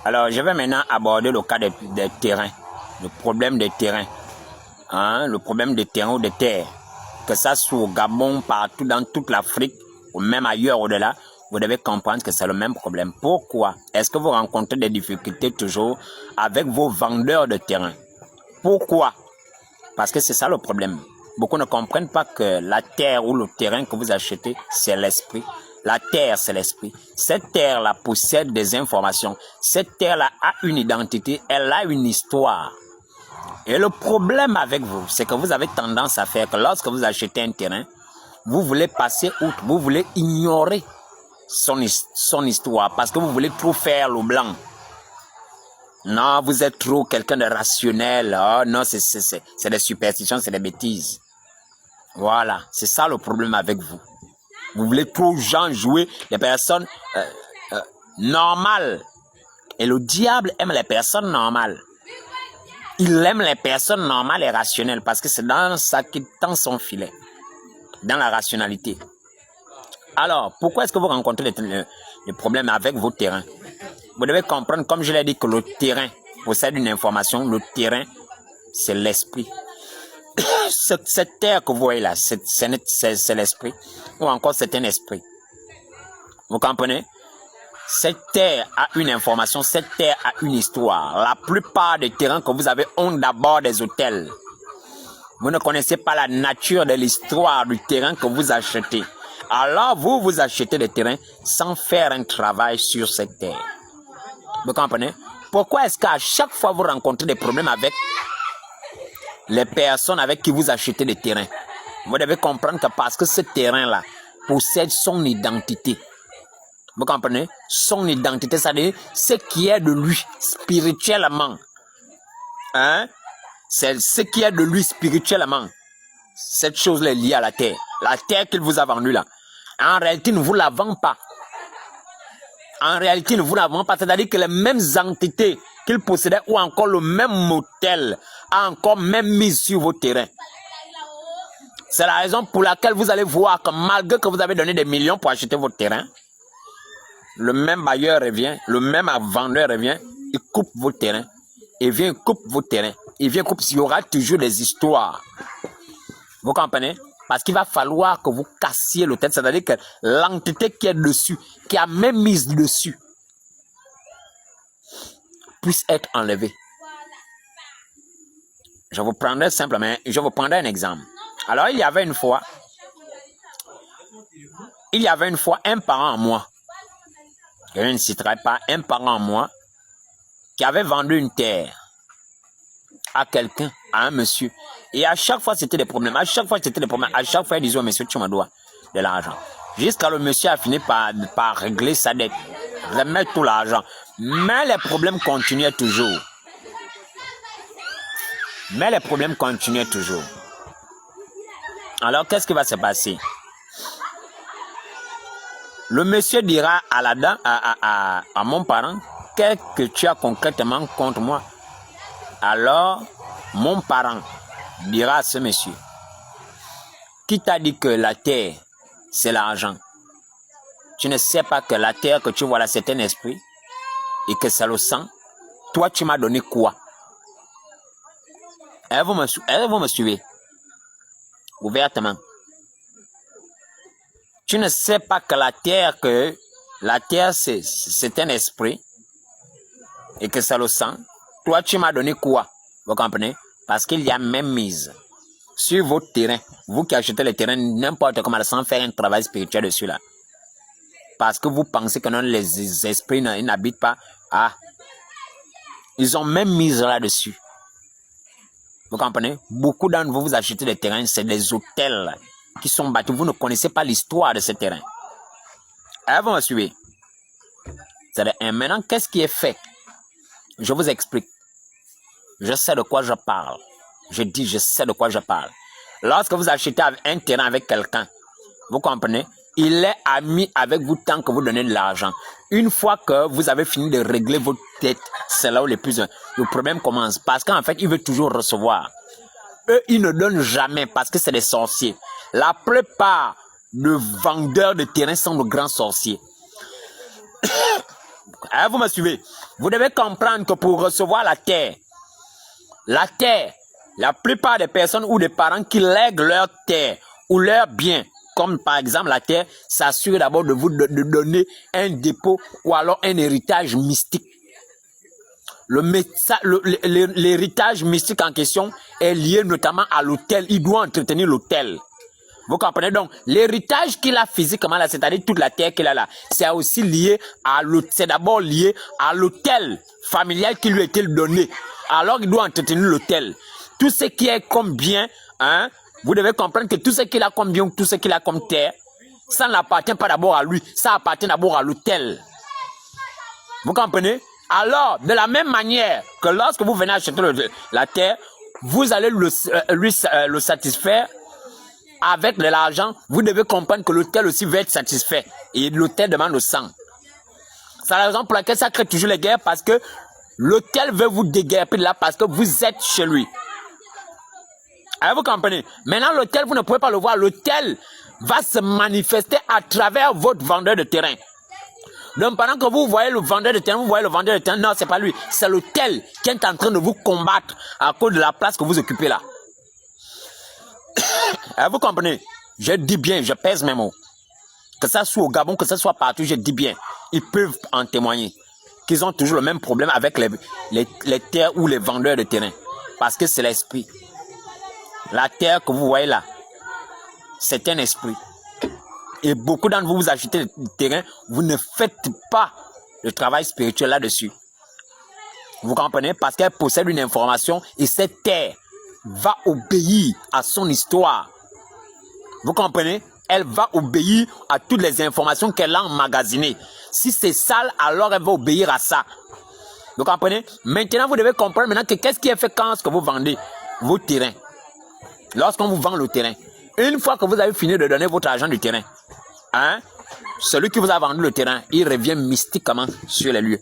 Alors, je vais maintenant aborder le cas des terrains, le problème des terrains, hein, le problème des terrains ou des terres, que ça soit au Gabon, partout dans toute l'Afrique, ou même ailleurs au-delà, vous devez comprendre que c'est le même problème. Pourquoi est-ce que vous rencontrez des difficultés toujours avec vos vendeurs de terrain? Pourquoi? Parce que c'est ça le problème. Beaucoup ne comprennent pas que la terre ou le terrain que vous achetez, c'est l'esprit. La terre, c'est l'esprit. Cette terre-là possède des informations. Cette terre-là a une identité, elle a une histoire. Et le problème avec vous, c'est que vous avez tendance à faire que lorsque vous achetez un terrain, vous voulez passer outre, vous voulez ignorer son histoire parce que vous voulez trop faire le blanc. Non, vous êtes trop quelqu'un de rationnel. Oh, non, c'est des superstitions, c'est des bêtises. Voilà, c'est ça le problème avec vous. Vous voulez trop gens jouer les personnes normales. Et le diable aime les personnes normales. Il aime les personnes normales et rationnelles parce que c'est dans ça qu'il tend son filet. Dans la rationalité. Alors, pourquoi est-ce que vous rencontrez les problèmes avec vos terrains? Vous devez comprendre, comme je l'ai dit, que le terrain possède une information. Le terrain, c'est l'esprit. Cette terre que vous voyez là, c'est l'esprit. Ou encore, c'est un esprit. Vous comprenez? Cette terre a une information, cette terre a une histoire. La plupart des terrains que vous avez ont d'abord des hôtels. Vous ne connaissez pas la nature de l'histoire du terrain que vous achetez. Alors, vous achetez des terrains sans faire un travail sur cette terre. Vous comprenez? Pourquoi est-ce qu'à chaque fois vous rencontrez des problèmes avec les personnes avec qui vous achetez des terrains? Vous devez comprendre que parce que ce terrain-là possède son identité. Vous comprenez? Son identité, c'est-à-dire ce qui est de lui spirituellement. Hein? C'est ce qui est de lui spirituellement. Cette chose-là est liée à la terre. La terre qu'il vous a vendue là. En réalité, il ne vous la vend pas. En réalité, il ne vous la vend pas. C'est-à-dire que les mêmes entités qu'il possédait ou encore le même motel a encore même mis sur vos terrains. C'est la raison pour laquelle vous allez voir que malgré que vous avez donné des millions pour acheter votre terrain, le même bailleur revient, le même vendeur revient, il coupe vos terrains. Il vient coupe vos terrains. Il vient coupe. Il y aura toujours des histoires. Vous comprenez? Parce qu'il va falloir que vous cassiez le tête. C'est-à-dire que l'entité qui est dessus, qui a même mise dessus, puisse être enlevée. Je vous prendrai simplement, je vous prendrai un exemple. Alors, il y avait une fois un parent à moi, je ne citerai pas, un parent à moi, qui avait vendu une terre à quelqu'un, à un monsieur. Et à chaque fois, c'était des problèmes. À chaque fois, il disait, monsieur, tu me dois de l'argent. Jusqu'à le monsieur a fini par régler sa dette, remettre tout l'argent. Mais les problèmes continuaient toujours. Alors, qu'est-ce qui va se passer? Le monsieur dira à la dame, à mon parent, qu'est-ce que tu as concrètement contre moi? Alors, mon parent dira à ce monsieur, qui t'a dit que la terre, c'est l'argent? Tu ne sais pas que la terre que tu vois là, c'est un esprit et que c'est le sang? Toi, tu m'as donné quoi? Vous me suivez ouvertement. Tu ne sais pas que la terre, c'est un esprit et que c'est le sang. Toi, tu m'as donné quoi? Vous comprenez? Parce qu'il y a même mise sur votre terrain. Vous qui achetez le terrain n'importe comment, sans faire un travail spirituel dessus là. Parce que vous pensez que non, les esprits n'habitent pas. Ah, ils ont même mise là-dessus. Vous comprenez? Beaucoup d'entre vous, vous achetez des terrains, c'est des hôtels qui sont bâtis. Vous ne connaissez pas l'histoire de ces terrains. Vous me suivez? Maintenant, qu'est-ce qui est fait? Je vous explique. Je sais de quoi je parle. Je dis, je sais de quoi je parle. Lorsque vous achetez un terrain avec quelqu'un, vous comprenez? Il est ami avec vous tant que vous donnez de l'argent. Une fois que vous avez fini de régler votre dette, c'est là où le problème commence. Parce qu'en fait, il veut toujours recevoir. Eux, ils ne donnent jamais parce que c'est des sorciers. La plupart de vendeurs de terrain sont de grands sorciers. Vous me suivez? Vous devez comprendre que pour recevoir la terre, la plupart des personnes ou des parents qui lèguent leur terre ou leur bien, comme par exemple la terre, s'assurent d'abord de vous donner un dépôt ou alors un héritage mystique. L'héritage mystique en question est lié notamment à l'autel. Il doit entretenir l'autel. Vous comprenez donc? L'héritage qu'il a physiquement là, c'est-à-dire toute la terre qu'il a là, c'est aussi lié à l'autel. C'est d'abord lié à l'autel familial qui lui a été donné. Alors il doit entretenir l'autel. Tout ce qui est comme bien, hein, vous devez comprendre que tout ce qu'il a comme bien, tout ce qu'il a comme terre, ça n'appartient pas d'abord à lui, ça appartient d'abord à l'autel. Vous comprenez? Alors, de la même manière que lorsque vous venez acheter la terre, vous allez le satisfaire avec de l'argent. Vous devez comprendre que l'autel aussi veut être satisfait. Et l'autel demande le sang. C'est la raison pour laquelle ça crée toujours les guerres, parce que l'autel veut vous déguerpir là parce que vous êtes chez lui. Alors, vous comprenez? Maintenant, l'autel, vous ne pouvez pas le voir. L'autel va se manifester à travers votre vendeur de terrain. Donc, pendant que vous voyez le vendeur de terrain, non, c'est pas lui. C'est l'autel qui est en train de vous combattre à cause de la place que vous occupez là. Vous comprenez? Je dis bien, je pèse mes mots. Que ça soit au Gabon, que ça soit partout, je dis bien. Ils peuvent en témoigner. Qu'ils ont toujours le même problème avec les terres ou les vendeurs de terrain. Parce que c'est l'esprit. La terre que vous voyez là, c'est un esprit. Et beaucoup d'entre vous, vous achetez le terrain, vous ne faites pas le travail spirituel là-dessus. Vous comprenez? Parce qu'elle possède une information et cette terre va obéir à son histoire. Vous comprenez? Elle va obéir à toutes les informations qu'elle a emmagasinées. Si c'est sale, alors elle va obéir à ça. Vous comprenez? Maintenant, vous devez comprendre maintenant que qu'est-ce qui est fait quand vous vendez vos terrains. Lorsqu'on vous vend le terrain, une fois que vous avez fini de donner votre argent du terrain, hein, celui qui vous a vendu le terrain, il revient mystiquement sur les lieux.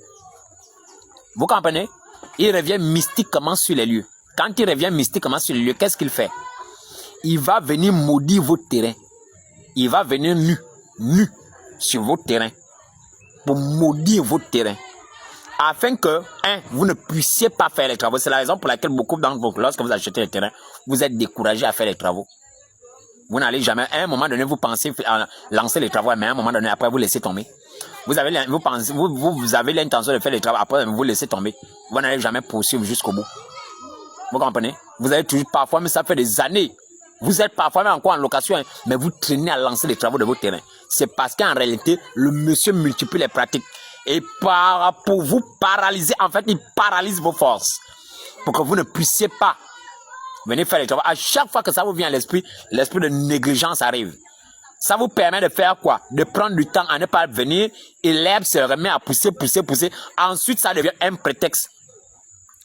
Vous comprenez? Il revient mystiquement sur les lieux. Quand il revient mystiquement sur les lieux, qu'est-ce qu'il fait? Il va venir maudire votre terrain. Il va venir nu sur votre terrain pour maudire votre terrain. Afin que, vous ne puissiez pas faire les travaux. C'est la raison pour laquelle beaucoup d'entre vous, lorsque vous achetez le terrain, vous êtes découragés à faire les travaux. Vous n'allez jamais, à un moment donné, vous pensez à lancer les travaux, mais à un moment donné, après, vous laissez tomber. Vous avez l'intention de faire les travaux, après, vous laissez tomber. Vous n'allez jamais poursuivre jusqu'au bout. Vous comprenez? Vous avez toujours, parfois, mais ça fait des années. Vous êtes parfois même encore en location, mais vous traînez à lancer les travaux de votre terrain. C'est parce qu'en réalité, le monsieur multiplie les pratiques. Et pour vous paralyser, en fait, il paralyse vos forces. Pour que vous ne puissiez pas venir faire les travaux. À chaque fois que ça vous vient à l'esprit, l'esprit de négligence arrive. Ça vous permet de faire quoi? De prendre du temps à ne pas venir et l'herbe se remet à pousser. Ensuite, ça devient un prétexte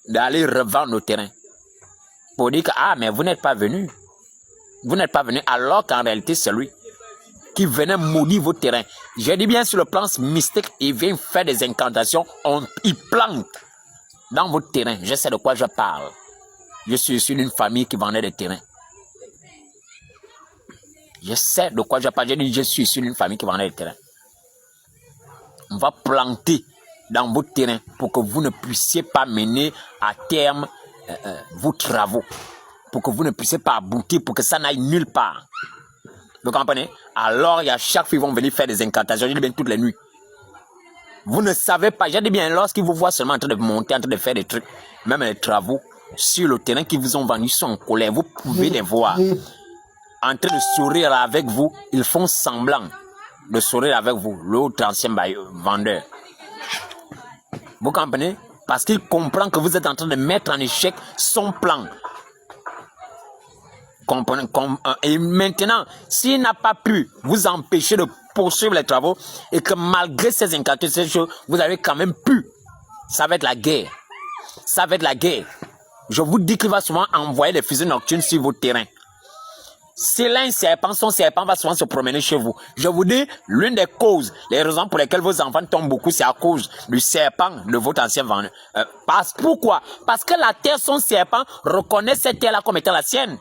d'aller revendre nos terrains. Pour dire que, mais vous n'êtes pas venu. Vous n'êtes pas venu alors qu'en réalité, c'est lui qui venait maudire votre terrain. Je dis bien sur le plan mystique, il vient faire des incantations, il plante dans votre terrain. Je sais de quoi je parle. Je suis issu d'une famille qui vendait des terrains. Je sais de quoi je parle. Je suis issu d'une famille qui vendait des terrains. On va planter dans votre terrain pour que vous ne puissiez pas mener à terme vos travaux. Pour que vous ne puissiez pas aboutir, pour que ça n'aille nulle part. Vous comprenez? Alors, il y a chaque fois, ils vont venir faire des incantations. Je dis bien toutes les nuits. Vous ne savez pas. Je dis bien, lorsqu'ils vous voient seulement en train de monter, en train de faire des trucs, même les travaux sur le terrain qu'ils vous ont vendu, ils sont en colère. Vous pouvez les voir. En train de sourire avec vous, ils font semblant de sourire avec vous, l'autre ancien vendeur. Vous comprenez? Parce qu'il comprend que vous êtes en train de mettre en échec son plan. Et maintenant, s'il n'a pas pu vous empêcher de poursuivre les travaux et que malgré ces incantations, vous avez quand même pu, ça va être la guerre. Ça va être la guerre. Je vous dis qu'il va souvent envoyer des fusées nocturnes sur vos terrains. Si l'un serpent, son serpent va souvent se promener chez vous. Je vous dis, l'une des causes, les raisons pour lesquelles vos enfants tombent beaucoup, c'est à cause du serpent de votre ancien vendeur. Pourquoi? Parce que la terre, son serpent, reconnaît cette terre-là comme étant la sienne.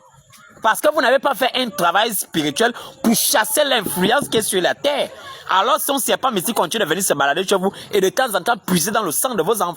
Parce que vous n'avez pas fait un travail spirituel pour chasser l'influence qui est sur la terre. Alors son serpent mystique continue de venir se balader chez vous et de temps en temps puiser dans le sang de vos enfants.